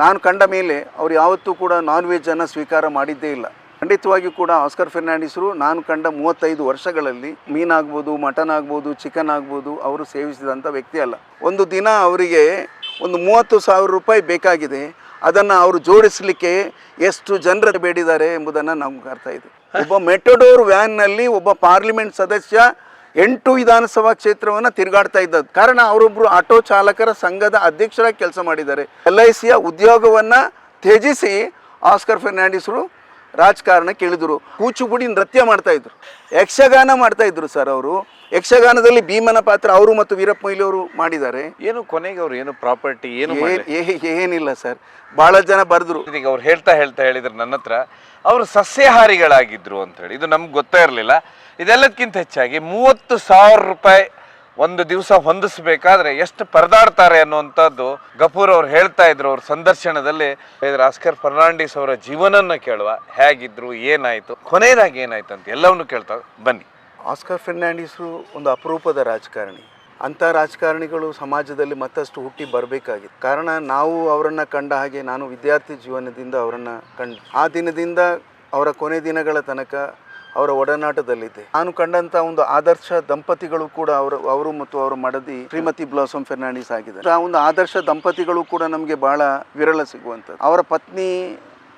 ನಾನು ಕಂಡ ಮೇಲೆ ಅವರು ಯಾವತ್ತೂ ಕೂಡ ನಾನ್ ವೆಜ್ಜನ್ನು ಸ್ವೀಕಾರ ಮಾಡಿದ್ದೇ ಇಲ್ಲ. ಖಂಡಿತವಾಗಿಯೂ ಕೂಡ ಆಸ್ಕರ್ ಫೆರ್ನಾಂಡಿಸರು ನಾನು ಕಂಡ 35 ವರ್ಷಗಳಲ್ಲಿ ಮೀನಾಗ್ಬೋದು, ಮಟನ್ ಆಗ್ಬೋದು, ಚಿಕನ್ ಆಗ್ಬೋದು ಅವರು ಸೇವಿಸಿದಂಥ ವ್ಯಕ್ತಿ ಅಲ್ಲ. ಒಂದು ದಿನ ಅವರಿಗೆ ಒಂದು 30,000 ರೂಪಾಯಿ ಬೇಕಾಗಿದೆ. ಅದನ್ನು ಅವರು ಜೋಡಿಸಲಿಕ್ಕೆ ಎಷ್ಟು ಜನರು ಬೇಡಿದ್ದಾರೆ ಎಂಬುದನ್ನು ನಮ್ಗೆ ಅರ್ಥ ಇದೆ. ಒಬ್ಬ ಮೆಟಡೋರ್ ವ್ಯಾನ್ನಲ್ಲಿ ಒಬ್ಬ ಪಾರ್ಲಿಮೆಂಟ್ ಸದಸ್ಯ 8 ವಿಧಾನಸಭಾ ಕ್ಷೇತ್ರವನ್ನು ತಿರುಗಾಡ್ತಾ ಇದ್ದದ್ದು. ಕಾರಣ ಅವರೊಬ್ಬರು ಆಟೋ ಚಾಲಕರ ಸಂಘದ ಅಧ್ಯಕ್ಷರಾಗಿ ಕೆಲಸ ಮಾಡಿದ್ದಾರೆ. LICಯ ಉದ್ಯೋಗವನ್ನು ತ್ಯಜಿಸಿ ಆಸ್ಕರ್ ಫೆರ್ನಾಂಡಿಸರು ರಾಜಕಾರಣಕ್ಕೆ ಇಳಿದರು. ಕೂಚುಪುಡಿ ನೃತ್ಯ ಮಾಡ್ತಾಯಿದ್ರು, ಯಕ್ಷಗಾನ ಮಾಡ್ತಾಯಿದ್ರು ಸರ್. ಅವರು ಯಕ್ಷಗಾನದಲ್ಲಿ ಭೀಮನ ಪಾತ್ರ ಅವರು ಮತ್ತು ವೀರಪ್ಪ ಮೊಯ್ಲಿ ಅವರು ಮಾಡಿದ್ದಾರೆ. ಏನು ಕೊನೆಗೆ ಅವರು ಏನು ಪ್ರಾಪರ್ಟಿ ಏನಿಲ್ಲ ಸರ್. ಭಾಳ ಜನ ಬರೆದ್ರು. ಈಗ ಅವ್ರು ಹೇಳ್ತಾ ಹೇಳಿದ್ರು ನನ್ನ ಹತ್ರ ಅವರು ಸಸ್ಯಾಹಾರಿಗಳಾಗಿದ್ರು ಅಂತ ಹೇಳಿ. ಇದು ನಮ್ಗೆ ಗೊತ್ತೇ ಇರಲಿಲ್ಲ. ಇದೆಲ್ಲದಕ್ಕಿಂತ ಹೆಚ್ಚಾಗಿ 30,000 ರೂಪಾಯಿ ಒಂದು ದಿವಸ ಹೊಂದಿಸ್ಬೇಕಾದ್ರೆ ಎಷ್ಟು ಪರದಾಡ್ತಾರೆ ಅನ್ನುವಂಥದ್ದು ಗಫೂರ್ ಅವ್ರು ಹೇಳ್ತಾ ಇದ್ರು ಅವ್ರ ಸಂದರ್ಶನದಲ್ಲಿ. ಆಸ್ಕರ್ ಫರ್ನಾಂಡಿಸ್ ಅವರ ಜೀವನನ ಕೇಳುವ, ಹೇಗಿದ್ರು, ಏನಾಯ್ತು, ಕೊನೆಯದಾಗಿ ಏನಾಯ್ತು ಅಂತ ಎಲ್ಲವನ್ನು ಕೇಳ್ತಾ ಬನ್ನಿ. ಆಸ್ಕರ್ ಫೆರ್ನಾಂಡಿಸರು ಒಂದು ಅಪರೂಪದ ರಾಜಕಾರಣಿ. ಅಂಥ ರಾಜಕಾರಣಿಗಳು ಸಮಾಜದಲ್ಲಿ ಮತ್ತಷ್ಟು ಹುಟ್ಟಿ ಬರಬೇಕಾಗಿತ್ತು. ಕಾರಣ ನಾವು ಅವರನ್ನು ಕಂಡ ಹಾಗೆ ನಾನು ವಿದ್ಯಾರ್ಥಿ ಜೀವನದಿಂದ ಅವರನ್ನು ಕಂಡು ಆ ದಿನದಿಂದ ಅವರ ಕೊನೆ ದಿನಗಳ ತನಕ ಅವರ ಒಡನಾಟದಲ್ಲಿದ್ದೆ. ನಾನು ಕಂಡಂಥ ಒಂದು ಆದರ್ಶ ದಂಪತಿಗಳು ಕೂಡ ಅವರು ಮತ್ತು ಅವರ ಮಡದಿ ಶ್ರೀಮತಿ ಬ್ಲಾಸಮ್ ಫೆರ್ನಾಂಡಿಸ್ ಆಗಿದ್ದಾರೆ. ಆ ಒಂದು ಆದರ್ಶ ದಂಪತಿಗಳು ಕೂಡ ನಮಗೆ ಬಹಳ ವಿರಳ ಸಿಗುವಂಥದ್ದು. ಅವರ ಪತ್ನಿ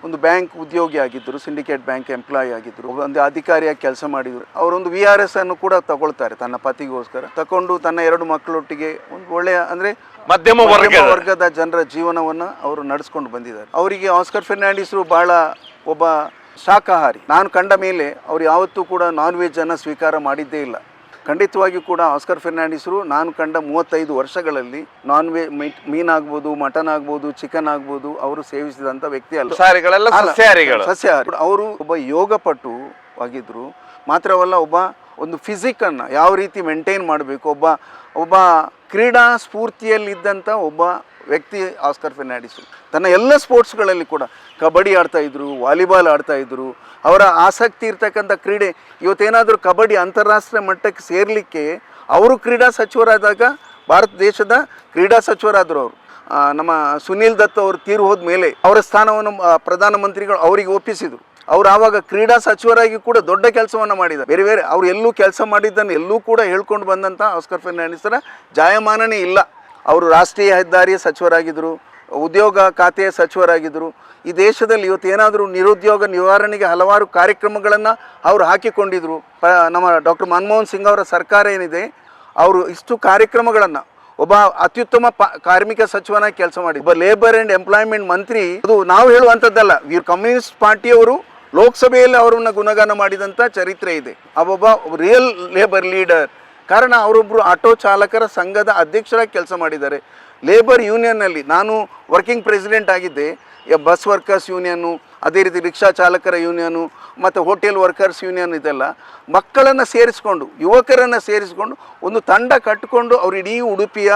ಒಂದು ಬ್ಯಾಂಕ್ ಉದ್ಯೋಗಿ ಆಗಿದ್ದರು, ಸಿಂಡಿಕೇಟ್ ಬ್ಯಾಂಕ್ ಎಂಪ್ಲಾಯಿ ಆಗಿದ್ದರು, ಒಂದು ಅಧಿಕಾರಿಯಾಗಿ ಕೆಲಸ ಮಾಡಿದರು. ಅವರೊಂದು VRS ಅನ್ನು ಕೂಡ ತಗೊಳ್ತಾರೆ ತನ್ನ ಪತಿಗೋಸ್ಕರ. ತಗೊಂಡು ತನ್ನ 2 ಮಕ್ಕಳೊಟ್ಟಿಗೆ ಒಂದು ಒಳ್ಳೆಯ ಅಂದರೆ ಮಧ್ಯಮ ವರ್ಗದ ಜನರ ಜೀವನವನ್ನು ಅವರು ನಡೆಸ್ಕೊಂಡು ಬಂದಿದ್ದಾರೆ. ಅವರಿಗೆ ಆಸ್ಕರ್ ಫೆರ್ನಾಂಡಿಸರು ಬಹಳ ಒಬ್ಬ ಶಾಕಾಹಾರಿ. ನಾನು ಕಂಡ ಮೇಲೆ ಅವರು ಯಾವತ್ತೂ ಕೂಡ ನಾನ್ ವೆಜ್ಜನ್ನು ಸ್ವೀಕಾರ ಮಾಡಿದ್ದೇ ಇಲ್ಲ. ಖಂಡಿತವಾಗಿಯೂ ಕೂಡ ಆಸ್ಕರ್ ಫೆರ್ನಾಂಡಿಸರು ನಾನು ಕಂಡ 35 ವರ್ಷಗಳಲ್ಲಿ ಮೀನಾಗ್ಬೋದು, ಮಟನ್ ಆಗ್ಬೋದು, ಚಿಕನ್ ಆಗ್ಬೋದು ಅವರು ಸೇವಿಸಿದಂಥ ವ್ಯಕ್ತಿ ಅಲ್ಲ. ಸಸ್ಯಾಹಾರಿ. ಅವರು ಒಬ್ಬ ಯೋಗಪಟು ಆಗಿದ್ದರು. ಮಾತ್ರವಲ್ಲ, ಒಂದು ಫಿಸಿಕನ್ನು ಯಾವ ರೀತಿ ಮೇಂಟೈನ್ ಮಾಡಬೇಕು, ಒಬ್ಬ ಕ್ರೀಡಾ ಸ್ಫೂರ್ತಿಯಲ್ಲಿದ್ದಂಥ ಒಬ್ಬ ವ್ಯಕ್ತಿ ಆಸ್ಕರ್ ಫೆರ್ನಾಂಡಿಸರು. ತನ್ನ ಎಲ್ಲ ಸ್ಪೋರ್ಟ್ಸ್ಗಳಲ್ಲಿ ಕೂಡ ಕಬಡ್ಡಿ ಆಡ್ತಾಯಿದ್ರು, ವಾಲಿಬಾಲ್ ಆಡ್ತಾಯಿದ್ರು. ಅವರ ಆಸಕ್ತಿ ಇರ್ತಕ್ಕಂಥ ಕ್ರೀಡೆ ಇವತ್ತೇನಾದರೂ ಕಬಡ್ಡಿ ಅಂತಾರಾಷ್ಟ್ರೀಯ ಮಟ್ಟಕ್ಕೆ ಸೇರಲಿಕ್ಕೆ ಅವರು ಕ್ರೀಡಾ ಸಚಿವರಾದಾಗ ಭಾರತ ದೇಶದ ಕ್ರೀಡಾ ಸಚಿವರಾದರು. ಅವರು ನಮ್ಮ ಸುನೀಲ್ ದತ್ ಅವರು ತೀರು ಹೋದ ಮೇಲೆ ಅವರ ಸ್ಥಾನವನ್ನು ಪ್ರಧಾನಮಂತ್ರಿಗಳು ಅವರಿಗೆ ಒಪ್ಪಿಸಿದರು. ಅವರು ಆವಾಗ ಕ್ರೀಡಾ ಸಚಿವರಾಗಿ ಕೂಡ ದೊಡ್ಡ ಕೆಲಸವನ್ನು ಮಾಡಿದ್ದಾರೆ. ಬೇರೆ ಅವರು ಎಲ್ಲೂ ಕೆಲಸ ಮಾಡಿದ್ದನ್ನು ಎಲ್ಲೂ ಕೂಡ ಹೇಳ್ಕೊಂಡು ಬಂದಂಥ ಆಸ್ಕರ್ ಫೆರ್ನಾಂಡಿಸರ ಜಾಯಮಾನನೇ ಇಲ್ಲ. ಅವರು ರಾಷ್ಟ್ರೀಯ ಹೆದ್ದಾರಿಯ ಸಚಿವರಾಗಿದ್ದರು, ಉದ್ಯೋಗ ಖಾತೆಯ ಸಚಿವರಾಗಿದ್ದರು. ಈ ದೇಶದಲ್ಲಿ ಇವತ್ತೇನಾದರೂ ನಿರುದ್ಯೋಗ ನಿವಾರಣೆಗೆ ಹಲವಾರು ಕಾರ್ಯಕ್ರಮಗಳನ್ನು ಅವರು ಹಾಕಿಕೊಂಡಿದ್ದರು. ನಮ್ಮ ಡಾಕ್ಟರ್ ಮನಮೋಹನ್ ಸಿಂಗ್ ಅವರ ಸರ್ಕಾರ ಏನಿದೆ, ಅವರು ಇಷ್ಟು ಕಾರ್ಯಕ್ರಮಗಳನ್ನು ಒಬ್ಬ ಅತ್ಯುತ್ತಮ ಕಾರ್ಮಿಕ ಸಚಿವನಾಗಿ ಕೆಲಸ ಮಾಡಿ, ಒಬ್ಬ ಲೇಬರ್ ಆ್ಯಂಡ್ ಎಂಪ್ಲಾಯ್ಮೆಂಟ್ ಮಂತ್ರಿ. ಅದು ನಾವು ಹೇಳುವಂಥದ್ದಲ್ಲ, ಕಮ್ಯುನಿಸ್ಟ್ ಪಾರ್ಟಿಯವರು ಲೋಕಸಭೆಯಲ್ಲಿ ಅವರನ್ನು ಗುಣಗಾನ ಮಾಡಿದಂಥ ಚರಿತ್ರೆ ಇದೆ. ಒಬ್ಬ ರಿಯಲ್ ಲೇಬರ್ ಲೀಡರ್. ಕಾರಣ ಅವರೊಬ್ಬರು ಆಟೋ ಚಾಲಕರ ಸಂಘದ ಅಧ್ಯಕ್ಷರಾಗಿ ಕೆಲಸ ಮಾಡಿದ್ದಾರೆ. ಲೇಬರ್ ಯೂನಿಯನ್ನಲ್ಲಿ ನಾನು ವರ್ಕಿಂಗ್ ಪ್ರೆಸಿಡೆಂಟ್ ಆಗಿದ್ದೆ. ಬಸ್ ವರ್ಕರ್ಸ್ ಯೂನಿಯನ್ನು, ಅದೇ ರೀತಿ ರಿಕ್ಷಾ ಚಾಲಕರ ಯೂನಿಯನು ಮತ್ತು ಹೋಟೆಲ್ ವರ್ಕರ್ಸ್ ಯೂನಿಯನ್, ಇದೆಲ್ಲ ಮಕ್ಕಳನ್ನು ಸೇರಿಸ್ಕೊಂಡು, ಯುವಕರನ್ನು ಸೇರಿಸ್ಕೊಂಡು ಒಂದು ತಂಡ ಕಟ್ಟಿಕೊಂಡು ಅವರು ಇಡೀ ಉಡುಪಿಯ,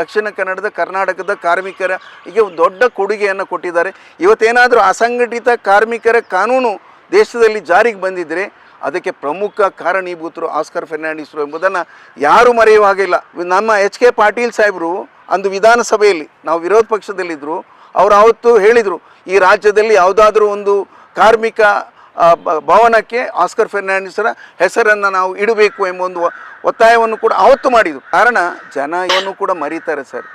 ದಕ್ಷಿಣ ಕನ್ನಡದ, ಕರ್ನಾಟಕದ ಕಾರ್ಮಿಕರ ಹೀಗೆ ಒಂದು ದೊಡ್ಡ ಕೊಡುಗೆಯನ್ನು ಕೊಟ್ಟಿದ್ದಾರೆ. ಇವತ್ತೇನಾದರೂ ಅಸಂಘಟಿತ ಕಾರ್ಮಿಕರ ಕಾನೂನು ದೇಶದಲ್ಲಿ ಜಾರಿಗೆ ಬಂದಿದ್ದರೆ ಅದಕ್ಕೆ ಪ್ರಮುಖ ಕಾರಣೀಭೂತರು ಆಸ್ಕರ್ ಫೆರ್ನಾಂಡಿಸರು ಎಂಬುದನ್ನು ಯಾರೂ ಮರೆಯುವ ಹಾಗಿಲ್ಲ. ನಮ್ಮ HK ಪಾಟೀಲ್ ಸಾಹೇಬರು ಅಂದು ವಿಧಾನಸಭೆಯಲ್ಲಿ, ನಾವು ವಿರೋಧ ಪಕ್ಷದಲ್ಲಿದ್ದರು, ಅವರು ಆವತ್ತು ಹೇಳಿದರು, ಈ ರಾಜ್ಯದಲ್ಲಿ ಯಾವುದಾದ್ರೂ ಒಂದು ಕಾರ್ಮಿಕ ಭವನಕ್ಕೆ ಆಸ್ಕರ್ ಫೆರ್ನಾಂಡಿಸರ ಹೆಸರನ್ನು ನಾವು ಇಡಬೇಕು ಎಂಬ ಒಂದು ಒತ್ತಾಯವನ್ನು ಕೂಡ ಆವತ್ತು ಮಾಡಿದರು. ಕಾರಣ ಜನ ಇವನ್ನು ಕೂಡ ಮರೀತಾರೆ ಸರ್.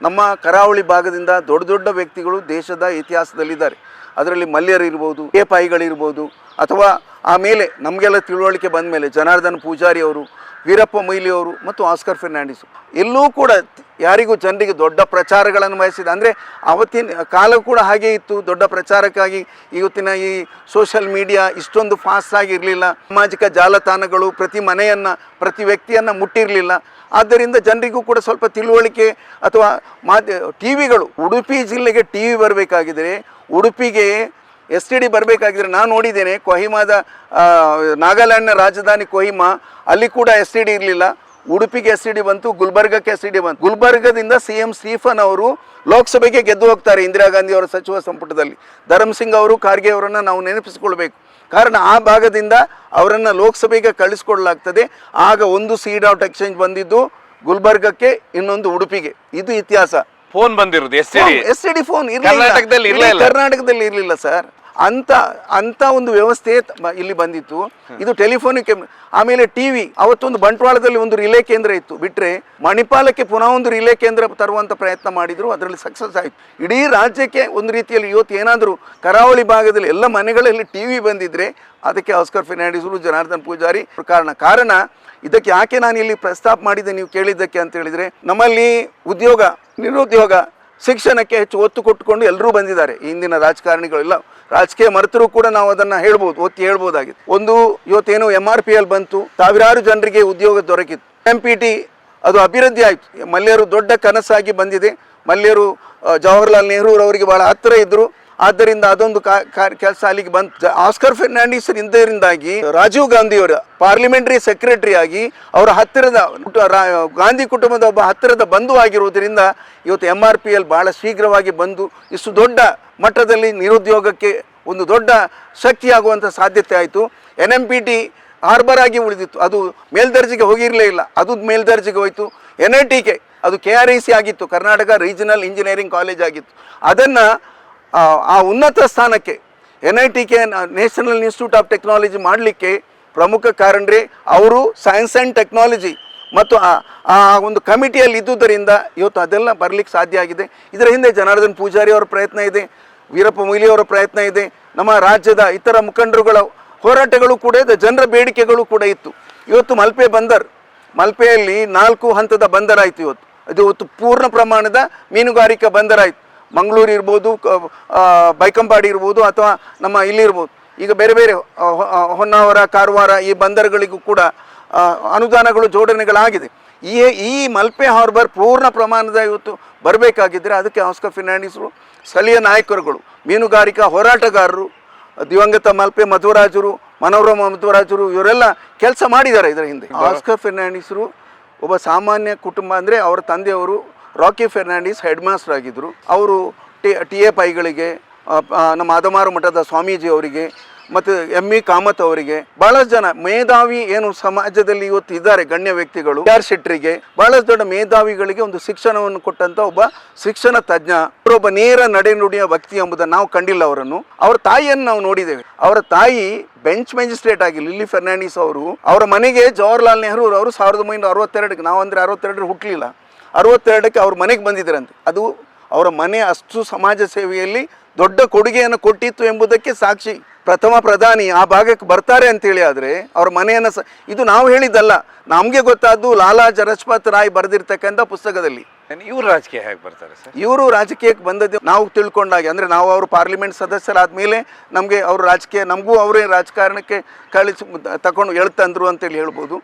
ನಮ್ಮ ಕರಾವಳಿ ಭಾಗದಿಂದ ದೊಡ್ಡ ದೊಡ್ಡ ವ್ಯಕ್ತಿಗಳು ದೇಶದ ಇತಿಹಾಸದಲ್ಲಿದ್ದಾರೆ. ಅದರಲ್ಲಿ ಮಲ್ಯರು ಇರ್ಬೋದು, ಪೈಗಳಿರ್ಬೋದು, ಅಥವಾ ಆಮೇಲೆ ನಮಗೆಲ್ಲ ತಿಳುವಳಿಕೆ ಬಂದ ಮೇಲೆ ಜನಾರ್ದನ್ ಪೂಜಾರಿ ಅವರು, ವೀರಪ್ಪ ಮೊಯ್ಲಿ ಅವರು ಮತ್ತು ಆಸ್ಕರ್ ಫೆರ್ನಾಂಡಿಸರು ಎಲ್ಲೂ ಕೂಡ ಯಾರಿಗೂ ಜನರಿಗೆ ದೊಡ್ಡ ಪ್ರಚಾರಗಳನ್ನು ವಹಿಸಿದ. ಅಂದರೆ ಆವತ್ತಿನ ಕಾಲ ಕೂಡ ಹಾಗೇ ಇತ್ತು. ದೊಡ್ಡ ಪ್ರಚಾರಕ್ಕಾಗಿ ಇವತ್ತಿನ ಈ ಸೋಷಿಯಲ್ ಮೀಡಿಯಾ ಇಷ್ಟೊಂದು ಫಾಸ್ಟಾಗಿ ಇರಲಿಲ್ಲ. ಸಾಮಾಜಿಕ ಜಾಲತಾಣಗಳು ಪ್ರತಿ ಮನೆಯನ್ನು, ಪ್ರತಿ ವ್ಯಕ್ತಿಯನ್ನು ಮುಟ್ಟಿರಲಿಲ್ಲ. ಆದ್ದರಿಂದ ಜನರಿಗೂ ಕೂಡ ಸ್ವಲ್ಪ ತಿಳುವಳಿಕೆ ಅಥವಾ ಟಿವಿಗಳು, ಉಡುಪಿ ಜಿಲ್ಲೆಗೆ TV ಬರಬೇಕಾಗಿದ್ದರೆ, ಉಡುಪಿಗೆ STD ಬರಬೇಕಾಗಿದ್ರೆ, ನಾನು ನೋಡಿದ್ದೇನೆ ಕೊಹಿಮಾದ, ನಾಗಾಲ್ಯಾಂಡ್ನ ರಾಜಧಾನಿ ಕೊಹಿಮಾ, ಅಲ್ಲಿ ಕೂಡ STD ಇರಲಿಲ್ಲ. ಉಡುಪಿಗೆ STD ಬಂತು, ಗುಲ್ಬರ್ಗಕ್ಕೆ STD ಬಂತು. ಗುಲ್ಬರ್ಗದಿಂದ CM ಸ್ಟೀಫನ್ ಅವರು ಲೋಕಸಭೆಗೆ ಗೆದ್ದು ಹೋಗ್ತಾರೆ ಇಂದಿರಾ ಗಾಂಧಿ ಅವರ ಸಚಿವ ಸಂಪುಟದಲ್ಲಿ. ಧರ್ಮ್ ಸಿಂಗ್ ಅವರು, ಖಾರ್ಗೆ ಅವರನ್ನು ನಾವು ನೆನಪಿಸಿಕೊಳ್ಬೇಕು. ಕಾರಣ ಆ ಭಾಗದಿಂದ ಅವರನ್ನು ಲೋಕಸಭೆಗೆ ಕಳಿಸ್ಕೊಡ್ಲಾಗ್ತದೆ. ಆಗ ಒಂದು ಸೀಡ್ ಔಟ್ ಎಕ್ಸ್ಚೇಂಜ್ ಬಂದಿದ್ದು ಗುಲ್ಬರ್ಗಕ್ಕೆ, ಇನ್ನೊಂದು ಉಡುಪಿಗೆ. ಇದು ಇತಿಹಾಸ. ಫೋನ್ ಬಂದಿರೋದು ಎಸ್ ಡಿ ಫೋನ್ ಕರ್ನಾಟಕದಲ್ಲಿ ಕರ್ನಾಟಕದಲ್ಲಿ ಇರಲಿಲ್ಲ ಸರ್. ಅಂತ ಒಂದು ವ್ಯವಸ್ಥೆ ಇಲ್ಲಿ ಬಂದಿತ್ತು. ಇದು ಟೆಲಿಫೋನಿಕ್. ಆಮೇಲೆ ಟಿವಿ, ಅವತ್ತೊಂದು ಬಂಟ್ವಾಳದಲ್ಲಿ ಒಂದು ರಿಲೇ ಕೇಂದ್ರ ಇತ್ತು. ಬಿಟ್ರೆ ಮಣಿಪಾಲಕ್ಕೆ ಪುನಃ ಒಂದು ರಿಲೇ ಕೇಂದ್ರ ತರುವಂತ ಪ್ರಯತ್ನ ಮಾಡಿದ್ರು, ಅದರಲ್ಲಿ ಸಕ್ಸಸ್ ಆಯ್ತು. ಇಡೀ ರಾಜ್ಯಕ್ಕೆ ಒಂದು ರೀತಿಯಲ್ಲಿ ಇವತ್ತು ಏನಾದರೂ ಕರಾವಳಿ ಭಾಗದಲ್ಲಿ ಎಲ್ಲ ಮನೆಗಳಲ್ಲಿ ಟಿವಿ ಬಂದಿದ್ರೆ ಅದಕ್ಕೆ ಆಸ್ಕರ್ ಫೆರ್ನಾಂಡಿಸ್, ಜನಾರ್ದನ್ ಪೂಜಾರಿ ಕಾರಣ. ಇದಕ್ಕೆ ಯಾಕೆ ನಾನು ಇಲ್ಲಿ ಪ್ರಸ್ತಾಪ ಮಾಡಿದ್ದೆ ನೀವು ಕೇಳಿದ್ದಕ್ಕೆ ಅಂತ ಹೇಳಿದ್ರೆ, ನಮ್ಮಲ್ಲಿ ಉದ್ಯೋಗ, ನಿರುದ್ಯೋಗ, ಶಿಕ್ಷಣಕ್ಕೆ ಹೆಚ್ಚು ಒತ್ತು ಕೊಟ್ಟುಕೊಂಡು ಎಲ್ಲರೂ ಬಂದಿದ್ದಾರೆ. ಇಂದಿನ ರಾಜಕಾರಣಿಗಳೆಲ್ಲ ರಾಜಕೀಯ ಮರೆತರೂ ಕೂಡ ನಾವು ಅದನ್ನು ಒತ್ತಿ ಹೇಳ್ಬೋದಾಗಿತ್ತು. ಒಂದು ಇವತ್ತೇನು MRPL ಬಂತು, ಸಾವಿರಾರು ಜನರಿಗೆ ಉದ್ಯೋಗ ದೊರಕಿತ್ತು. MPT ಅದು ಅಭಿವೃದ್ಧಿ ಆಯಿತು. ಮಲ್ಯರು ದೊಡ್ಡ ಕನಸಾಗಿ ಬಂದಿದೆ. ಮಲ್ಯರು ಜವಾಹರ್ಲಾಲ್ ನೆಹರು ಅವರಿಗೆ ಬಹಳ ಹತ್ತಿರ ಇದ್ದರು. ಆದ್ದರಿಂದ ಅದೊಂದು ಕೆಲಸ ಅಲ್ಲಿಗೆ ಬಂತು. ಆಸ್ಕರ್ ಫೆರ್ನಾಂಡಿಸ್ ಇಂದರಿಂದಾಗಿ ರಾಜೀವ್ ಗಾಂಧಿಯವರ ಪಾರ್ಲಿಮೆಂಟರಿ ಸೆಕ್ರೆಟರಿ ಆಗಿ ಅವರ ಹತ್ತಿರದ ಗಾಂಧಿ ಕುಟುಂಬದ ಒಬ್ಬ ಹತ್ತಿರದ ಬಂಧು ಆಗಿರುವುದರಿಂದ ಇವತ್ತು MRPL ಬಹಳ ಶೀಘ್ರವಾಗಿ ಬಂದು ಇಷ್ಟು ದೊಡ್ಡ ಮಟ್ಟದಲ್ಲಿ ನಿರುದ್ಯೋಗಕ್ಕೆ ಒಂದು ದೊಡ್ಡ ಶಕ್ತಿಯಾಗುವಂಥ ಸಾಧ್ಯತೆ ಆಯಿತು. NMPT ಹಾರ್ಬರ್ ಆಗಿ ಉಳಿದಿತ್ತು, ಅದು ಮೇಲ್ದರ್ಜೆಗೆ ಹೋಗಿರಲೇ ಇಲ್ಲ, ಅದು ಮೇಲ್ದರ್ಜೆಗೆ ಹೋಯಿತು. NITK ಅದು KRIC ಆಗಿತ್ತು, ಕರ್ನಾಟಕ ರೀಜನಲ್ ಇಂಜಿನಿಯರಿಂಗ್ ಕಾಲೇಜ್ ಆಗಿತ್ತು. ಅದನ್ನು ಆ ಉನ್ನತ ಸ್ಥಾನಕ್ಕೆ NITK national institute of technology ಮಾಡಲಿಕ್ಕೆ ಪ್ರಮುಖ ಕಾರಣರೇ ಅವರು ಸೈನ್ಸ್ ಆ್ಯಂಡ್ ಟೆಕ್ನಾಲಜಿ ಮತ್ತು ಆ ಒಂದು ಕಮಿಟಿಯಲ್ಲಿ ಇದ್ದುದರಿಂದ ಇವತ್ತು ಅದೆಲ್ಲ ಬರಲಿಕ್ಕೆ ಸಾಧ್ಯ ಆಗಿದೆ. ಇದರ ಹಿಂದೆ ಜನಾರ್ದನ್ ಪೂಜಾರಿ ಅವರ ಪ್ರಯತ್ನ ಇದೆ, ವೀರಪ್ಪ ಮೊಯ್ಲಿ ಅವರ ಪ್ರಯತ್ನ ಇದೆ, ನಮ್ಮ ರಾಜ್ಯದ ಇತರ ಮುಖಂಡರುಗಳ ಹೋರಾಟಗಳು ಕೂಡ ಇದೆ, ಜನರ ಬೇಡಿಕೆಗಳು ಕೂಡ ಇತ್ತು. ಇವತ್ತು ಮಲ್ಪೆಯಲ್ಲಿ 4 ಹಂತದ ಬಂದರಾಯಿತು. ಇವತ್ತು ಪೂರ್ಣ ಪ್ರಮಾಣದ ಮೀನುಗಾರಿಕಾ ಬಂದರಾಯಿತು. ಮಂಗಳೂರು ಇರ್ಬೋದು, ಬೈಕಂಪಾಡಿ ಇರ್ಬೋದು, ಅಥವಾ ನಮ್ಮ ಇಲ್ಲಿರ್ಬೋದು. ಈಗ ಬೇರೆ ಬೇರೆ ಹೊನ್ನಾವರ, ಕಾರವಾರ ಈ ಬಂದರುಗಳಿಗೂ ಕೂಡ ಅನುದಾನಗಳು ಜೋಡಣೆಗಳಾಗಿದೆ. ಈ ಮಲ್ಪೆ ಹಾರ್ಬರ್ ಪೂರ್ಣ ಪ್ರಮಾಣದ ಇವತ್ತು ಬರಬೇಕಾಗಿದ್ದರೆ ಅದಕ್ಕೆ ಆಸ್ಕರ್ ಫೆರ್ನಾಂಡಿಸರು, ಸ್ಥಳೀಯ ನಾಯಕರುಗಳು, ಮೀನುಗಾರಿಕಾ ಹೋರಾಟಗಾರರು, ದಿವಂಗತ ಮಲ್ಪೆ ಮಧ್ವರಾಜರು, ಮನೋರಮ ಮಧ್ವರಾಜರು ಇವರೆಲ್ಲ ಕೆಲಸ ಮಾಡಿದ್ದಾರೆ ಇದರ ಹಿಂದೆ. ಆಸ್ಕರ್ ಫೆರ್ನಾಂಡಿಸರು ಒಬ್ಬ ಸಾಮಾನ್ಯ ಕುಟುಂಬ. ಅಂದರೆ ಅವರ ತಂದೆಯವರು ರಾಕಿ ಫೆರ್ನಾಂಡಿಸ್ ಹೆಡ್ ಮಾಸ್ಟರ್ ಆಗಿದ್ದರು. ಅವರು TFIಗಳಿಗೆ, ನಮ್ಮ ಅದಮಾರು ಮಠದ ಸ್ವಾಮೀಜಿ ಅವರಿಗೆ ಮತ್ತು ME ಕಾಮತ್ ಅವರಿಗೆ, ಬಹಳಷ್ಟು ಜನ ಮೇಧಾವಿ ಏನು ಸಮಾಜದಲ್ಲಿ ಇವತ್ತು ಇದ್ದಾರೆ ಗಣ್ಯ ವ್ಯಕ್ತಿಗಳು, ಆರ್ ಶೆಟ್ಟರಿಗೆ, ಬಹಳಷ್ಟು ದೊಡ್ಡ ಮೇಧಾವಿಗಳಿಗೆ ಒಂದು ಶಿಕ್ಷಣವನ್ನು ಕೊಟ್ಟಂತ ಒಬ್ಬ ಶಿಕ್ಷಣ ತಜ್ಞ, ಅವರೊಬ್ಬ ನೇರ ನಡೆನುಡಿಯ ವ್ಯಕ್ತಿ ಎಂಬುದನ್ನು ನಾವು ಕಂಡಿಲ್ಲ. ಅವರ ತಾಯಿಯನ್ನು ನಾವು ನೋಡಿದ್ದೇವೆ. ಅವರ ತಾಯಿ ಬೆಂಚ್ ಮ್ಯಾಜಿಸ್ಟ್ರೇಟ್ ಆಗಿ ಲಿಲ್ಲಿ ಫೆರ್ನಾಂಡಿಸ್ ಅವರು, ಅವರ ಮನೆಗೆ ಜವಾಹರ್ಲಾಲ್ ನೆಹರು ಅವರು 1962ಕ್ಕೆ, ನಾವು ಅಂದರೆ 62 ಹುಟ್ಟಲಿಲ್ಲ, 62ಕ್ಕೆ ಅವ್ರ ಮನೆಗೆ ಬಂದಿದ್ದರಂತೆ. ಅದು ಅವರ ಮನೆ ಅಷ್ಟು ಸಮಾಜ ಸೇವೆಯಲ್ಲಿ ದೊಡ್ಡ ಕೊಡುಗೆಯನ್ನು ಕೊಟ್ಟಿತ್ತು ಎಂಬುದಕ್ಕೆ ಸಾಕ್ಷಿ. ಪ್ರಥಮ ಪ್ರಧಾನಿ ಆ ಭಾಗಕ್ಕೆ ಬರ್ತಾರೆ ಅಂತೇಳಿ ಆದರೆ ಅವ್ರ ಮನೆಯನ್ನು ಇದು ನಾವು ಹೇಳಿದ್ದಲ್ಲ, ನಮಗೆ ಗೊತ್ತಾದ್ದು ಲಾಲಾ ಲಜಪತ್ ರಾಯ್ ಬರೆದಿರ್ತಕ್ಕಂಥ ಪುಸ್ತಕದಲ್ಲಿ. ಇವರು ರಾಜಕೀಯ ಹೇಗೆ ಬರ್ತಾರೆ ಸರ್? ಇವರು ರಾಜಕೀಯಕ್ಕೆ ಬಂದದ್ದು ನಾವು ತಿಳ್ಕೊಂಡಾಗೆ, ಅಂದರೆ ನಾವು ಅವರು ಪಾರ್ಲಿಮೆಂಟ್ ಸದಸ್ಯರಾದ ಮೇಲೆ ನಮಗೆ ಅವರು ರಾಜಕೀಯ, ನಮಗೂ ಅವರೇ ರಾಜಕಾರಣಕ್ಕೆ ತಗೊಂಡು ಎಳ್ತಂದ್ರು ಅಂತೇಳಿ ಹೇಳ್ಬೋದು.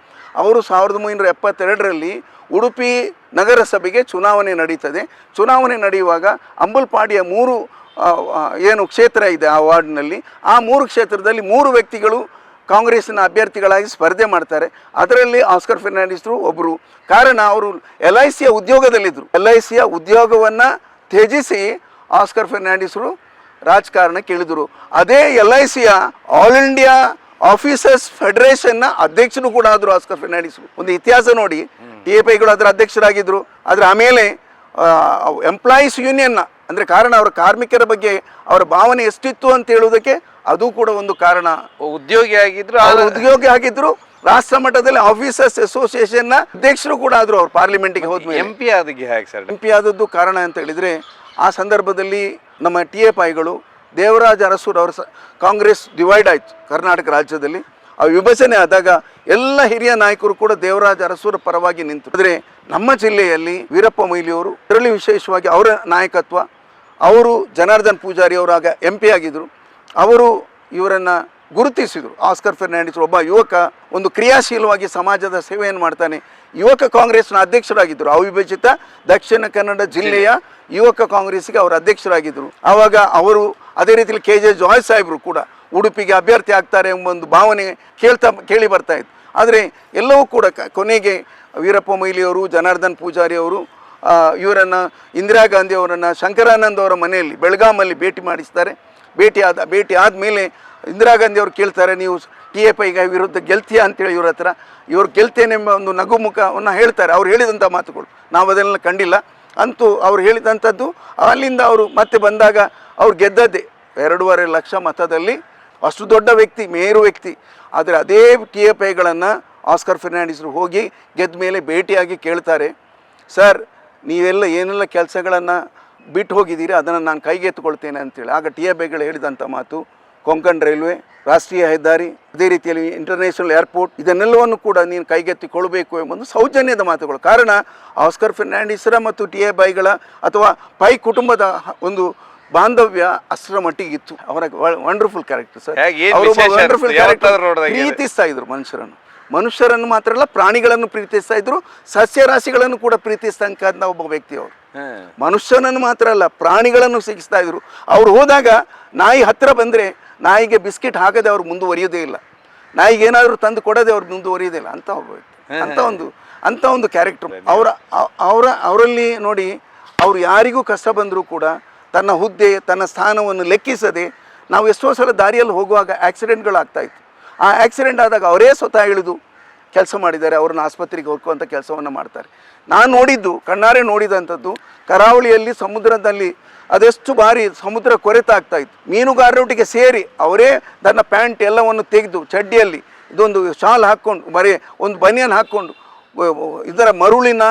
ಅವರು 1972ರಲ್ಲಿ ಉಡುಪಿ ನಗರಸಭೆಗೆ ಚುನಾವಣೆ ನಡೀತದೆ. ಚುನಾವಣೆ ನಡೆಯುವಾಗ ಅಂಬಲ್ಪಾಡಿಯ 3 ಏನು ಕ್ಷೇತ್ರ ಇದೆ ಆ ವಾರ್ಡ್ನಲ್ಲಿ, ಆ 3 ಕ್ಷೇತ್ರದಲ್ಲಿ 3 ವ್ಯಕ್ತಿಗಳು ಕಾಂಗ್ರೆಸ್ಸಿನ ಅಭ್ಯರ್ಥಿಗಳಾಗಿ ಸ್ಪರ್ಧೆ ಮಾಡ್ತಾರೆ. ಅದರಲ್ಲಿ ಆಸ್ಕರ್ ಫೆರ್ನಾಂಡಿಸರು ಒಬ್ಬರು. ಕಾರಣ ಅವರು LICಯ ಉದ್ಯೋಗದಲ್ಲಿದ್ದರು. LICಯ ಉದ್ಯೋಗವನ್ನು ತ್ಯಜಿಸಿ ಆಸ್ಕರ್ ಫೆರ್ನಾಂಡಿಸರು ರಾಜಕಾರಣಕ್ಕೆ ಇಳಿದರು. ಅದೇ LICಯ ಆಲ್ ಇಂಡಿಯಾ ಆಫೀಸರ್ಸ್ ಫೆಡರೇಷನ್ನ ಅಧ್ಯಕ್ಷರು ಕೂಡ ಆದರು ಆಸ್ಕರ್ ಫೆರ್ನಾಂಡಿಸರು. ಒಂದು ಇತಿಹಾಸ ನೋಡಿ, TFIಗಳು ಅದರ ಅಧ್ಯಕ್ಷರಾಗಿದ್ದರು. ಆದರೆ ಆಮೇಲೆ ಎಂಪ್ಲಾಯೀಸ್ ಯೂನಿಯನ್ನ, ಅಂದರೆ ಕಾರಣ ಅವರ ಕಾರ್ಮಿಕರ ಬಗ್ಗೆ ಅವರ ಭಾವನೆ ಎಷ್ಟಿತ್ತು ಅಂತ ಹೇಳುವುದಕ್ಕೆ ಅದು ಕೂಡ ಒಂದು ಕಾರಣ. ಉದ್ಯೋಗಿ ಆಗಿದ್ರು, ರಾಷ್ಟ್ರ ಮಟ್ಟದಲ್ಲಿ ಆಫೀಸರ್ಸ್ ಅಸೋಸಿಯೇಷನ್ನ ಅಧ್ಯಕ್ಷರು ಕೂಡ ಆದರು. ಅವರು ಪಾರ್ಲಿಮೆಂಟಿಗೆ ಹೋದ್ಮೇಲೆ MP ಆದದ್ದು ಕಾರಣ ಅಂತ ಹೇಳಿದರೆ, ಆ ಸಂದರ್ಭದಲ್ಲಿ ನಮ್ಮ TFIಗಳು ದೇವರಾಜ ಅರಸೂರು ಅವರ ಕಾಂಗ್ರೆಸ್ ಡಿವೈಡ್ ಆಯಿತು ಕರ್ನಾಟಕ ರಾಜ್ಯದಲ್ಲಿ. ಆ ವಿಭಜನೆ ಆದಾಗ ಎಲ್ಲ ಹಿರಿಯ ನಾಯಕರು ಕೂಡ ದೇವರಾಜ ಅರಸೂರ ಪರವಾಗಿ ನಿಂತು. ಆದರೆ ನಮ್ಮ ಜಿಲ್ಲೆಯಲ್ಲಿ ವೀರಪ್ಪ ಮೊಯ್ಲಿಯವರು, ಇದರಲ್ಲಿ ವಿಶೇಷವಾಗಿ ಅವರ ನಾಯಕತ್ವ, ಅವರು ಜನಾರ್ದನ್ ಪೂಜಾರಿ ಅವರಾಗ MP ಆಗಿದ್ದರು, ಅವರು ಇವರನ್ನು ಗುರುತಿಸಿದರು. ಆಸ್ಕರ್ ಫೆರ್ನಾಂಡಿಸ್ ಒಬ್ಬ ಯುವಕ, ಒಂದು ಕ್ರಿಯಾಶೀಲವಾಗಿ ಸಮಾಜದ ಸೇವೆಯನ್ನು ಮಾಡ್ತಾನೆ. ಯುವಕ ಕಾಂಗ್ರೆಸ್ನ ಅಧ್ಯಕ್ಷರಾಗಿದ್ದರು. ಅವಿಭಜಿತ ದಕ್ಷಿಣ ಕನ್ನಡ ಜಿಲ್ಲೆಯ ಯುವಕ ಕಾಂಗ್ರೆಸ್ಗೆ ಅವರು ಅಧ್ಯಕ್ಷರಾಗಿದ್ದರು. ಆವಾಗ ಅವರು ಅದೇ ರೀತಿಯಲ್ಲಿ KJ ಜಾಯ್ ಸಾಹೇಬರು ಕೂಡ ಉಡುಪಿಗೆ ಅಭ್ಯರ್ಥಿ ಆಗ್ತಾರೆ ಎಂಬ ಒಂದು ಭಾವನೆ ಕೇಳಿ ಬರ್ತಾ ಇತ್ತು. ಆದರೆ ಎಲ್ಲವೂ ಕೂಡ ಕೊನೆಗೆ ವೀರಪ್ಪ ಮೊಯ್ಲಿಯವರು, ಜನಾರ್ದನ್ ಪೂಜಾರಿ ಅವರು ಇವರನ್ನು, ಇಂದಿರಾ ಗಾಂಧಿ ಅವರನ್ನು ಶಂಕರಾನಂದ್ ಅವರ ಮನೆಯಲ್ಲಿ ಬೆಳಗಾಮಲ್ಲಿ ಭೇಟಿ ಮಾಡಿಸ್ತಾರೆ. ಭೇಟಿ ಆದಮೇಲೆ ಇಂದಿರಾ ಗಾಂಧಿ ಅವರು ಕೇಳ್ತಾರೆ, ನೀವು TFI ವಿರುದ್ಧ ಗೆಲ್ತೀಯಾ ಅಂತೇಳಿ ಇವ್ರ ಹತ್ರ. ಇವರು ಗೆಲ್ತೇನೆಂಬ ಒಂದು ನಗುಮುಖವನ್ನು ಹೇಳ್ತಾರೆ. ಅವ್ರು ಹೇಳಿದಂಥ ಮಾತುಗಳು ನಾವು ಅದನ್ನೆಲ್ಲ ಕಂಡಿಲ್ಲ. ಅಂತೂ ಅವ್ರು ಹೇಳಿದಂಥದ್ದು ಅಲ್ಲಿಂದ ಅವರು ಮತ್ತೆ ಬಂದಾಗ ಅವ್ರು ಗೆದ್ದದ್ದೇ 2.5 ಲಕ್ಷ ಮತದಲ್ಲಿ. ಅಷ್ಟು ದೊಡ್ಡ ವ್ಯಕ್ತಿ, ಮೇರು ವ್ಯಕ್ತಿ. ಆದರೆ ಅದೇ TFIಗಳನ್ನು ಆಸ್ಕರ್ ಫೆರ್ನಾಂಡಿಸ್ರು ಹೋಗಿ ಗೆದ್ದ ಮೇಲೆ ಭೇಟಿಯಾಗಿ ಕೇಳ್ತಾರೆ, ಸರ್ ನೀವೆಲ್ಲ ಏನೆಲ್ಲ ಕೆಲಸಗಳನ್ನು ಬಿಟ್ಟು ಹೋಗಿದ್ದೀರಿ ಅದನ್ನು ನಾನು ಕೈಗೆತ್ತಿಕೊಳ್ತೇನೆ ಅಂತೇಳಿ. ಆಗ TFIಗಳು ಹೇಳಿದಂಥ ಮಾತು, ಕೊಂಕಣ್ ರೈಲ್ವೆ, ರಾಷ್ಟ್ರೀಯ ಹೆದ್ದಾರಿ, ಅದೇ ರೀತಿಯಲ್ಲಿ ಇಂಟರ್ನ್ಯಾಷನಲ್ ಏರ್ಪೋರ್ಟ್, ಇದನ್ನೆಲ್ಲವನ್ನು ಕೂಡ ನೀನು ಕೈಗೆತ್ತಿಕೊಳ್ಬೇಕು ಎಂಬುದು ಸೌಜನ್ಯದ ಮಾತುಗಳು. ಕಾರಣ ಆಸ್ಕರ್ ಫೆರ್ನಾಂಡಿಸ್ರ ಮತ್ತು TFIಗಳ ಅಥವಾ ಪೈ ಕುಟುಂಬದ ಒಂದು ಬಾಂಧವ್ಯ ಅಷ್ಟರ ಮಟ್ಟಿಗಿತ್ತು. ಅವರ ವಂಡರ್ಫುಲ್ ಕ್ಯಾರೆಕ್ಟರ್ ಸರ್. ಅವರು ವಂಡರ್ಫುಲ್ ಕ್ಯಾರೆಕ್ಟರ್, ಪ್ರೀತಿಸ್ತಾ ಇದ್ರು ಮನುಷ್ಯರನ್ನು ಮಾತ್ರ ಅಲ್ಲ, ಪ್ರಾಣಿಗಳನ್ನು ಪ್ರೀತಿಸ್ತಾ ಇದ್ರು, ಸಸ್ಯರಾಶಿಗಳನ್ನು ಕೂಡ ಪ್ರೀತಿಸ್ತಕ್ಕಂಥ ಒಬ್ಬ ವ್ಯಕ್ತಿ ಅವರು. ಮನುಷ್ಯನನ್ನು ಮಾತ್ರ ಅಲ್ಲ, ಪ್ರಾಣಿಗಳನ್ನು ಸಿಗಿಸ್ತಾ ಇದ್ರು. ಅವ್ರು ಹೋದಾಗ ನಾಯಿ ಹತ್ತಿರ ಬಂದರೆ ನಾಯಿಗೆ ಬಿಸ್ಕೆಟ್ ಹಾಕದೆ ಅವ್ರು ಮುಂದುವರಿಯೋದೇ ಇಲ್ಲ, ನಾಯಿಗೆ ಏನಾದರೂ ತಂದು ಕೊಡದೆ ಅವ್ರು ಮುಂದುವರಿಯೋದೇ ಇಲ್ಲ ಅಂತ ಒಬ್ಬ ವ್ಯಕ್ತಿ. ಅಂಥ ಒಂದು ಕ್ಯಾರೆಕ್ಟರ್ ಅವರಲ್ಲಿ ನೋಡಿ. ಅವರು ಯಾರಿಗೂ ಕಷ್ಟ ಬಂದರೂ ಕೂಡ ತನ್ನ ಹುದ್ದೆ, ತನ್ನ ಸ್ಥಾನವನ್ನು ಲೆಕ್ಕಿಸದೆ, ನಾವು ಎಷ್ಟೋ ಸಲ ದಾರಿಯಲ್ಲಿ ಹೋಗುವಾಗ ಆಕ್ಸಿಡೆಂಟ್ಗಳಾಗ್ತಾಯಿತ್ತು. ಆ ಆಕ್ಸಿಡೆಂಟ್ ಆದಾಗ ಅವರೇ ಸ್ವತಃ ಇಳಿದು ಕೆಲಸ ಮಾಡಿದ್ದಾರೆ, ಅವ್ರನ್ನ ಆಸ್ಪತ್ರೆಗೆ ಹೋಗುವಂಥ ಕೆಲಸವನ್ನು ಮಾಡ್ತಾರೆ. ನಾನು ನೋಡಿದ್ದು, ಕಣ್ಣಾರೆ ನೋಡಿದಂಥದ್ದು, ಕರಾವಳಿಯಲ್ಲಿ ಸಮುದ್ರದಲ್ಲಿ ಅದೆಷ್ಟು ಬಾರಿ ಸಮುದ್ರ ಕೊರೆತ ಆಗ್ತಾಯಿತ್ತು. ಮೀನುಗಾರರೊಟ್ಟಿಗೆ ಸೇರಿ ಅವರೇ ತನ್ನ ಪ್ಯಾಂಟ್ ಎಲ್ಲವನ್ನು ತೆಗೆದು ಚಡ್ಡಿಯಲ್ಲಿ ಇದೊಂದು ಶಾಲ್ ಹಾಕ್ಕೊಂಡು, ಬರೀ ಒಂದು ಬನಿಯನ್ ಹಾಕ್ಕೊಂಡು ಇದರ ಮರುಳಿನ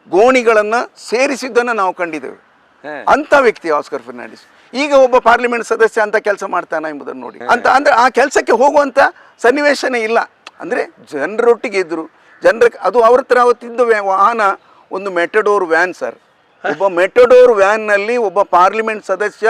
ಗೋಣಿಗಳನ್ನು ಸೇರಿಸಿದ್ದನ್ನು ನಾವು ಕಂಡಿದ್ದೇವೆ. ಅಂಥ ವ್ಯಕ್ತಿ ಆಸ್ಕರ್ ಫೆರ್ನಾಂಡಿಸ್. ಈಗ ಒಬ್ಬ ಪಾರ್ಲಿಮೆಂಟ್ ಸದಸ್ಯ ಅಂತ ಕೆಲಸ ಮಾಡ್ತಾನೆ ಎಂಬುದನ್ನು ನೋಡಿ. ಅಂದರೆ ಆ ಕೆಲಸಕ್ಕೆ ಹೋಗುವಂಥ ಸನ್ನಿವೇಶನೇ ಇಲ್ಲ. ಅಂದರೆ ಜನರೊಟ್ಟಿಗೆ ಇದ್ದರು, ಅದು ಅವ್ರ ಹತ್ರ ಅವತ್ತಿದ್ದ ವಾಹನ ಒಂದು ಮೆಟಡೋರ್ ವ್ಯಾನ್ ಸರ್. ಒಬ್ಬ ಮೆಟಡೋರ್ ವ್ಯಾನ್ನಲ್ಲಿ ಒಬ್ಬ ಪಾರ್ಲಿಮೆಂಟ್ ಸದಸ್ಯ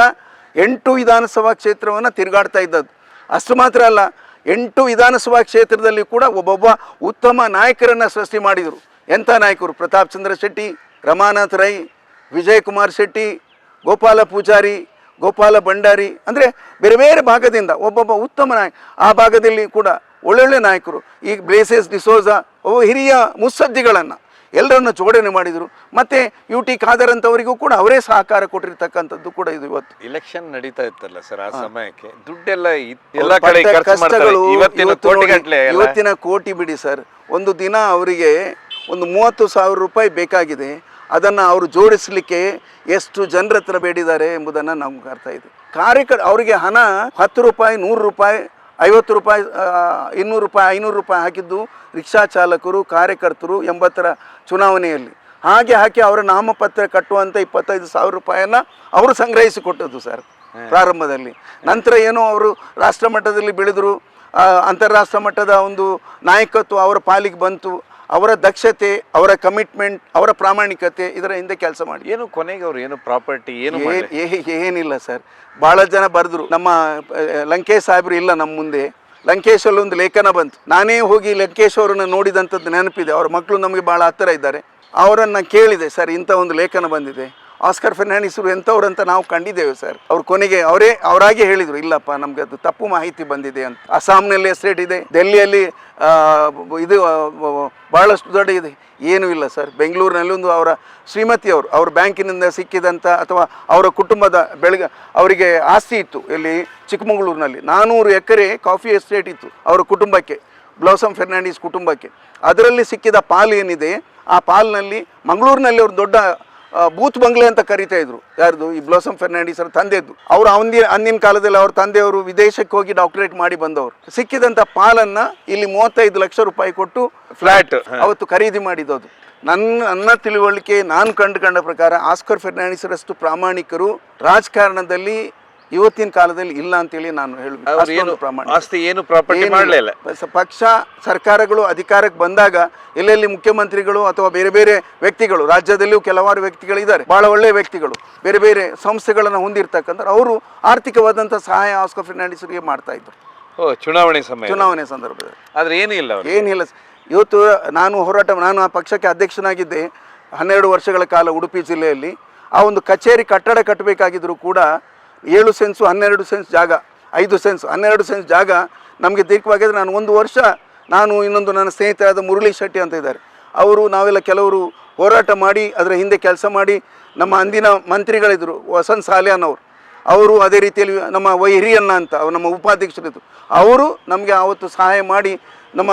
8 ವಿಧಾನಸಭಾ ಕ್ಷೇತ್ರವನ್ನು ತಿರುಗಾಡ್ತಾ ಇದ್ದದ್ದು. ಅಷ್ಟು ಮಾತ್ರ ಅಲ್ಲ, 8 ವಿಧಾನಸಭಾ ಕ್ಷೇತ್ರದಲ್ಲಿ ಕೂಡ ಒಬ್ಬೊಬ್ಬ ಉತ್ತಮ ನಾಯಕರನ್ನು ಸೃಷ್ಟಿ ಮಾಡಿದರು. ಎಂಥ ನಾಯಕರು? ಪ್ರತಾಪ್ ಚಂದ್ರ ಶೆಟ್ಟಿ, ರಮಾನಾಥ್ ರೈ, ವಿಜಯ್ ಕುಮಾರ್ ಶೆಟ್ಟಿ, ಗೋಪಾಲ ಪೂಜಾರಿ, ಗೋಪಾಲ ಭಂಡಾರಿ, ಅಂದರೆ ಬೇರೆ ಬೇರೆ ಭಾಗದಿಂದ ಒಬ್ಬೊಬ್ಬ ಉತ್ತಮ ನಾಯಕ. ಆ ಭಾಗದಲ್ಲಿ ಕೂಡ ಒಳ್ಳೊಳ್ಳೆ ನಾಯಕರು. ಈಗ ಬ್ಲೇಸಸ್ ಡಿಸೋಜಾ, ಹಿರಿಯ ಮುತ್ಸದ್ದಿಗಳನ್ನು ಎಲ್ಲರನ್ನು ಜೋಡಣೆ ಮಾಡಿದರು. ಮತ್ತು UT ಖಾದರ್ ಅಂತವರಿಗೂ ಕೂಡ ಅವರೇ ಸಹಕಾರ ಕೊಟ್ಟಿರ್ತಕ್ಕಂಥದ್ದು ಕೂಡ ಇದು. ಇವತ್ತು ಇಲೆಕ್ಷನ್ ನಡೀತಾ ಇತ್ತಲ್ಲ ಸರ್, ಆ ಸಮಯಕ್ಕೆ ದುಡ್ಡೆಲ್ಲ ಎಲ್ಲ ಕಡೆ ಖರ್ಚು ಮಾಡ್ತಾರೆ. ಇವತ್ತಿನ ಕೋಟಿ ಬಿಡಿ ಸರ್. ಒಂದು ದಿನ ಅವರಿಗೆ ಒಂದು 30,000 ರೂಪಾಯಿ ಬೇಕಾಗಿದೆ. ಅದನ್ನು ಅವರು ಜೋಡಿಸಲಿಕ್ಕೆ ಎಷ್ಟು ಜನರ ಹತ್ರ ಬೇಡಿದ್ದಾರೆ ಎಂಬುದನ್ನು ನಮ್ಗೆ ಅರ್ಥ ಇದೆ. ಅವರಿಗೆ ಹಣ 10 ರೂಪಾಯಿ, 100 ರೂಪಾಯಿ, 50 ರೂಪಾಯಿ, 200 ರೂಪಾಯಿ, 500 ರೂಪಾಯಿ ಹಾಕಿದ್ದು ರಿಕ್ಷಾ ಚಾಲಕರು, ಕಾರ್ಯಕರ್ತರು 80ರ ಚುನಾವಣೆಯಲ್ಲಿ. ಹಾಕಿ ಅವರ ನಾಮಪತ್ರ ಕಟ್ಟುವಂಥ 25,000 ರೂಪಾಯಿಯನ್ನು ಅವರು ಸಂಗ್ರಹಿಸಿಕೊಟ್ಟದ್ದು ಸರ್ ಪ್ರಾರಂಭದಲ್ಲಿ. ನಂತರ ಏನೋ ಅವರು ರಾಷ್ಟ್ರ ಮಟ್ಟದಲ್ಲಿ ಬೆಳೆದರು, ಅಂತಾರಾಷ್ಟ್ರ ಮಟ್ಟದ ಒಂದು ನಾಯಕತ್ವ ಅವರ ಪಾಲಿಗೆ ಬಂತು. ಅವರ ದಕ್ಷತೆ, ಅವರ ಕಮಿಟ್ಮೆಂಟ್, ಅವರ ಪ್ರಾಮಾಣಿಕತೆ, ಇದರ ಹಿಂದೆ ಕೆಲಸ ಮಾಡಿ ಏನು ಕೊನೆಗೆ ಅವರು ಏನು ಪ್ರಾಪರ್ಟಿ ಏನಿಲ್ಲ ಸರ್. ಭಾಳ ಜನ ಬರೆದ್ರು. ನಮ್ಮ ಲಂಕೇಶ್ ಸಾಹೇಬರು ಇಲ್ಲ ನಮ್ಮ ಮುಂದೆ. ಲಂಕೇಶಲ್ಲಿ ಒಂದು ಲೇಖನ ಬಂತು. ನಾನೇ ಹೋಗಿ ಲಂಕೇಶ್ ಅವರನ್ನು ನೋಡಿದಂಥದ್ದು ನೆನಪಿದೆ. ಅವ್ರ ಮಕ್ಕಳು ನಮಗೆ ಭಾಳ ಹತ್ತಿರ ಇದ್ದಾರೆ. ಅವರನ್ನು ಕೇಳಿದೆ, ಸರ್ ಇಂಥ ಒಂದು ಲೇಖನ ಬಂದಿದೆ, ಆಸ್ಕರ್ ಫೆರ್ನಾಂಡಿಸ್ರು ಎಂಥವ್ರು ಅಂತ ನಾವು ಕಂಡಿದ್ದೇವೆ ಸರ್. ಅವ್ರು ಕೊನೆಗೆ ಅವರಾಗಿ ಹೇಳಿದರು, ಇಲ್ಲಪ್ಪ ನಮಗೆ ಅದು ತಪ್ಪು ಮಾಹಿತಿ ಬಂದಿದೆ ಅಂತ. ಅಸ್ಸಾಂನಲ್ಲಿ ಎಸ್ಟೇಟ್ ಇದೆ, ಡೆಲ್ಲಿಯಲ್ಲಿ ಇದು ಭಾಳಷ್ಟು ದೊಡ್ಡ ಇದೆ. ಏನೂ ಇಲ್ಲ ಸರ್. ಬೆಂಗಳೂರಿನಲ್ಲಿ ಒಂದು ಅವರ ಶ್ರೀಮತಿಯವರು ಅವ್ರ ಬ್ಯಾಂಕಿನಿಂದ ಸಿಕ್ಕಿದಂಥ ಅಥವಾ ಅವರ ಕುಟುಂಬದ ಅವರಿಗೆ ಆಸ್ತಿ ಇತ್ತು. ಇಲ್ಲಿ ಚಿಕ್ಕಮಗಳೂರಿನಲ್ಲಿ 400 ಎಕರೆ ಕಾಫಿ ಎಸ್ಟೇಟ್ ಇತ್ತು ಅವರ ಕುಟುಂಬಕ್ಕೆ, ಬ್ಲಾಸಮ್ ಫೆರ್ನಾಂಡಿಸ್ ಕುಟುಂಬಕ್ಕೆ. ಅದರಲ್ಲಿ ಸಿಕ್ಕಿದ ಪಾಲು ಏನಿದೆ, ಆ ಪಾಲಿನಲ್ಲಿ ಮಂಗಳೂರಿನಲ್ಲಿ ಅವ್ರು ದೊಡ್ಡ ಬೂತ್ ಬಂಗ್ಲೆ ಅಂತ ಕರಿತಾ ಇದ್ರು. ಯಾರ್ದು? ಈ ಬ್ಲಾಸಮ್ ಫೆರ್ನಾಂಡಿಸರ ತಂದೆದ್ದು. ಅವರು ಅಂದಿನ ಕಾಲದಲ್ಲಿ ಅವ್ರ ತಂದೆಯವರು ವಿದೇಶಕ್ಕೆ ಹೋಗಿ ಡಾಕ್ಟರೇಟ್ ಮಾಡಿ ಬಂದವರು. ಸಿಕ್ಕಿದಂಥ ಪಾಲನ್ನು ಇಲ್ಲಿ 35 ಲಕ್ಷ ರೂಪಾಯಿ ಕೊಟ್ಟು ಫ್ಲಾಟ್ ಅವತ್ತು ಖರೀದಿ ಮಾಡಿದ್ದು. ನನ್ನ ತಿಳುವಳಿಕೆ, ನಾನು ಕಂಡ ಪ್ರಕಾರ ಆಸ್ಕರ್ ಫೆರ್ನಾಂಡಿಸರಷ್ಟು ಪ್ರಾಮಾಣಿಕರು ರಾಜಕಾರಣದಲ್ಲಿ ಇವತ್ತಿನ ಕಾಲದಲ್ಲಿ ಇಲ್ಲ ಅಂತೇಳಿ ನಾನು ಹೇಳಬೇಕು. ಪಕ್ಷ ಸರ್ಕಾರಗಳು ಅಧಿಕಾರಕ್ಕೆ ಬಂದಾಗ ಎಲ್ಲೆಲ್ಲಿ ಮುಖ್ಯಮಂತ್ರಿಗಳು ಅಥವಾ ಬೇರೆ ಬೇರೆ ವ್ಯಕ್ತಿಗಳು, ರಾಜ್ಯದಲ್ಲಿಯೂ ಕೆಲವಾರು ವ್ಯಕ್ತಿಗಳಿದ್ದಾರೆ, ಬಹಳ ಒಳ್ಳೆಯ ವ್ಯಕ್ತಿಗಳು, ಬೇರೆ ಬೇರೆ ಸಂಸ್ಥೆಗಳನ್ನು ಹೊಂದಿರತಕ್ಕಂಥ ಅವರು ಆರ್ಥಿಕವಾದಂಥ ಸಹಾಯ ಆಸ್ಕರ್ ಫೆರ್ನಾಂಡಿಸ್ರಿಗೆ ಮಾಡ್ತಾ ಇದ್ರು ಚುನಾವಣೆ ಸಂದರ್ಭದಲ್ಲಿ. ಆದರೆ ಏನಿಲ್ಲ. ಇವತ್ತು ನಾನು ಆ ಪಕ್ಷಕ್ಕೆ ಅಧ್ಯಕ್ಷನಾಗಿದ್ದೆ 12 ವರ್ಷಗಳ ಕಾಲ ಉಡುಪಿ ಜಿಲ್ಲೆಯಲ್ಲಿ. ಆ ಒಂದು ಕಚೇರಿ ಕಟ್ಟಡ ಕಟ್ಟಬೇಕಾಗಿದ್ದರೂ ಕೂಡ 7 ಸೆನ್ಸು 12 ಸೆನ್ಸ್ ಜಾಗ, 5 ಸೆನ್ಸ್ 12 ಸೆನ್ಸ್ ಜಾಗ ನಮಗೆ ದೀರ್ಘವಾಗಿದ್ದರೆ ನಾನು 1 ವರ್ಷ, ಇನ್ನೊಂದು ನನ್ನ ಸ್ನೇಹಿತರಾದ ಮುರಳಿ ಶೆಟ್ಟಿ ಅಂತ ಇದ್ದಾರೆ, ನಾವೆಲ್ಲ ಕೆಲವರು ಹೋರಾಟ ಮಾಡಿ ಅದರ ಹಿಂದೆ ಕೆಲಸ ಮಾಡಿ, ನಮ್ಮ ಅಂದಿನ ಮಂತ್ರಿಗಳಿದ್ದರು ವಸಂತ್ ಸಾಲ್ಯಾನ್ ಅವರು ಅದೇ ರೀತಿಯಲ್ಲಿ ನಮ್ಮ ಹಿರಿಯಣ್ಣ ಅಂತ ನಮ್ಮ ಉಪಾಧ್ಯಕ್ಷರಿದ್ದರು, ಅವರು ನಮಗೆ ಆವತ್ತು ಸಹಾಯ ಮಾಡಿ ನಮ್ಮ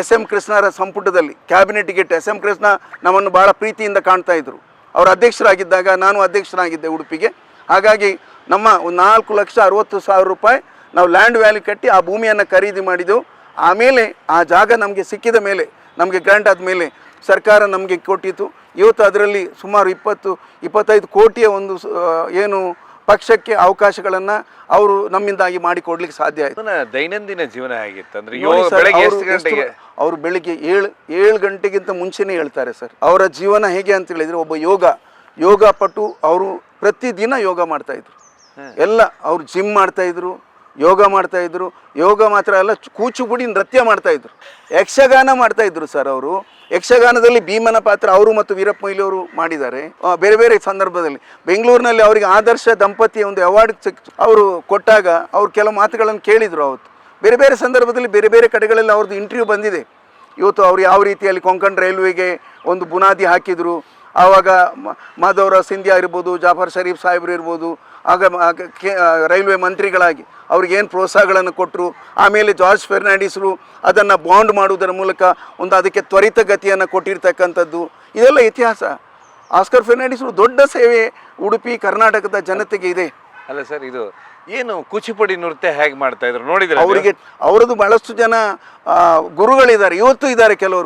SM ಕೃಷ್ಣರ ಸಂಪುಟದಲ್ಲಿ ಕ್ಯಾಬಿನೆಟ್ ಟಿಕೆಟ್ SM ಕೃಷ್ಣ ನಮ್ಮನ್ನು ಭಾಳ ಪ್ರೀತಿಯಿಂದ ಕಾಣ್ತಾ ಇದ್ದರು. ಅವರು ಅಧ್ಯಕ್ಷರಾಗಿದ್ದಾಗ ನಾನು ಅಧ್ಯಕ್ಷರಾಗಿದ್ದೆ ಉಡುಪಿಗೆ. ಹಾಗಾಗಿ ನಮ್ಮ 4,60,000 ರೂಪಾಯಿ ನಾವು ಲ್ಯಾಂಡ್ ವ್ಯಾಲ್ಯೂ ಕಟ್ಟಿ ಆ ಭೂಮಿಯನ್ನು ಖರೀದಿ ಮಾಡಿದೆವು. ಆಮೇಲೆ ಆ ಜಾಗ ನಮಗೆ ಸಿಕ್ಕಿದ ಮೇಲೆ, ನಮಗೆ ಗ್ರ್ಯಾಂಟ್ ಆದಮೇಲೆ ಸರ್ಕಾರ ನಮಗೆ ಕೊಟ್ಟಿತು. ಇವತ್ತು ಅದರಲ್ಲಿ ಸುಮಾರು 20-25 ಕೋಟಿಯ ಒಂದು ಏನು ಪಕ್ಷಕ್ಕೆ ಅವಕಾಶಗಳನ್ನು ಅವರು ನಮ್ಮಿಂದಾಗಿ ಮಾಡಿಕೊಡ್ಲಿಕ್ಕೆ ಸಾಧ್ಯ ಆಯಿತು. ದೈನಂದಿನ ಜೀವನ ಹೇಗಿತ್ತು ಅಂದ್ರೆ ನೋಡಿ ಸರ್, ಬೆಳಗ್ಗೆ ಅವರು ಎಷ್ಟು ಗಂಟೆಗೆ? ಅವರು ಬೆಳಿಗ್ಗೆ 7 ಗಂಟೆಗಿಂತ ಮುಂಚೆನೇ ಹೇಳ್ತಾರೆ ಸರ್. ಅವರ ಜೀವನ ಹೇಗೆ ಅಂತ ಹೇಳಿದರೆ, ಒಬ್ಬ ಯೋಗ ಪಟು. ಅವರು ಪ್ರತಿದಿನ ಯೋಗ ಮಾಡ್ತಾಯಿದ್ರು. ಎಲ್ಲ ಅವರು ಜಿಮ್ ಮಾಡ್ತಾಯಿದ್ರು, ಯೋಗ ಮಾಡ್ತಾಯಿದ್ರು. ಯೋಗ ಮಾತ್ರ ಅಲ್ಲ, ಕೂಚುಪುಡಿ ನೃತ್ಯ ಮಾಡ್ತಾಯಿದ್ರು, ಯಕ್ಷಗಾನ ಮಾಡ್ತಾಯಿದ್ರು ಸರ್. ಅವರು ಯಕ್ಷಗಾನದಲ್ಲಿ ಭೀಮನ ಪಾತ್ರ ಅವರು ಮತ್ತು ವೀರಪ್ಪ ಮೊಯ್ಲಿ ಅವರು ಮಾಡಿದ್ದಾರೆ. ಬೇರೆ ಬೇರೆ ಸಂದರ್ಭದಲ್ಲಿ ಬೆಂಗಳೂರಿನಲ್ಲಿ ಅವರಿಗೆ ಆದರ್ಶ ದಂಪತಿಯ ಒಂದು ಅವಾರ್ಡ್ ಸಿಕ್ತು. ಅವರು ಕೊಟ್ಟಾಗ ಅವ್ರು ಕೆಲವು ಮಾತುಗಳನ್ನು ಕೇಳಿದರು. ಅವತ್ತು ಬೇರೆ ಬೇರೆ ಸಂದರ್ಭದಲ್ಲಿ ಬೇರೆ ಬೇರೆ ಕಡೆಗಳಲ್ಲಿ ಅವ್ರದ್ದು ಇಂಟರ್ವ್ಯೂ ಬಂದಿದೆ. ಇವತ್ತು ಅವರು ಯಾವ ರೀತಿಯಲ್ಲಿ ಕೊಂಕಣ್ ರೈಲ್ವೆಗೆ ಒಂದು ಬುನಾದಿ ಹಾಕಿದರು. ಆವಾಗ ಮಾಧವರಾವ್ ಸಿಂಧ್ಯಾ ಇರ್ಬೋದು, ಜಾಫರ್ ಶರೀಫ್ ಸಾಹೇಬ್ರು ಇರ್ಬೋದು, ಆಗ ರೈಲ್ವೆ ಮಂತ್ರಿಗಳಾಗಿ ಅವ್ರಿಗೇನು ಪ್ರೋತ್ಸಾಹಗಳನ್ನು ಕೊಟ್ಟರು. ಆಮೇಲೆ ಜಾರ್ಜ್ ಫೆರ್ನಾಂಡಿಸ್ರು ಅದನ್ನು ಬಾಂಡ್ ಮಾಡುವುದರ ಮೂಲಕ ಒಂದು ಅದಕ್ಕೆ ತ್ವರಿತಗತಿಯನ್ನು ಕೊಟ್ಟಿರ್ತಕ್ಕಂಥದ್ದು, ಇದೆಲ್ಲ ಇತಿಹಾಸ. ಆಸ್ಕರ್ ಫೆರ್ನಾಂಡಿಸ್ರು ದೊಡ್ಡ ಸೇವೆ ಉಡುಪಿ ಕರ್ನಾಟಕದ ಜನತೆಗೆ ಇದೆ. ಅಲ್ಲ ಸರ್, ಇದು ಏನು ಕೂಚಿಪುಡಿ ನೃತ್ಯ ಹೇಗೆ ಮಾಡ್ತಾ ಇದ್ರು ನೋಡಿದ್ರೆ? ಅವರಿಗೆ ಅವರದ್ದು ಬಹಳಷ್ಟು ಜನ ಗುರುಗಳಿದ್ದಾರೆ, ಇವತ್ತು ಇದ್ದಾರೆ ಕೆಲವರು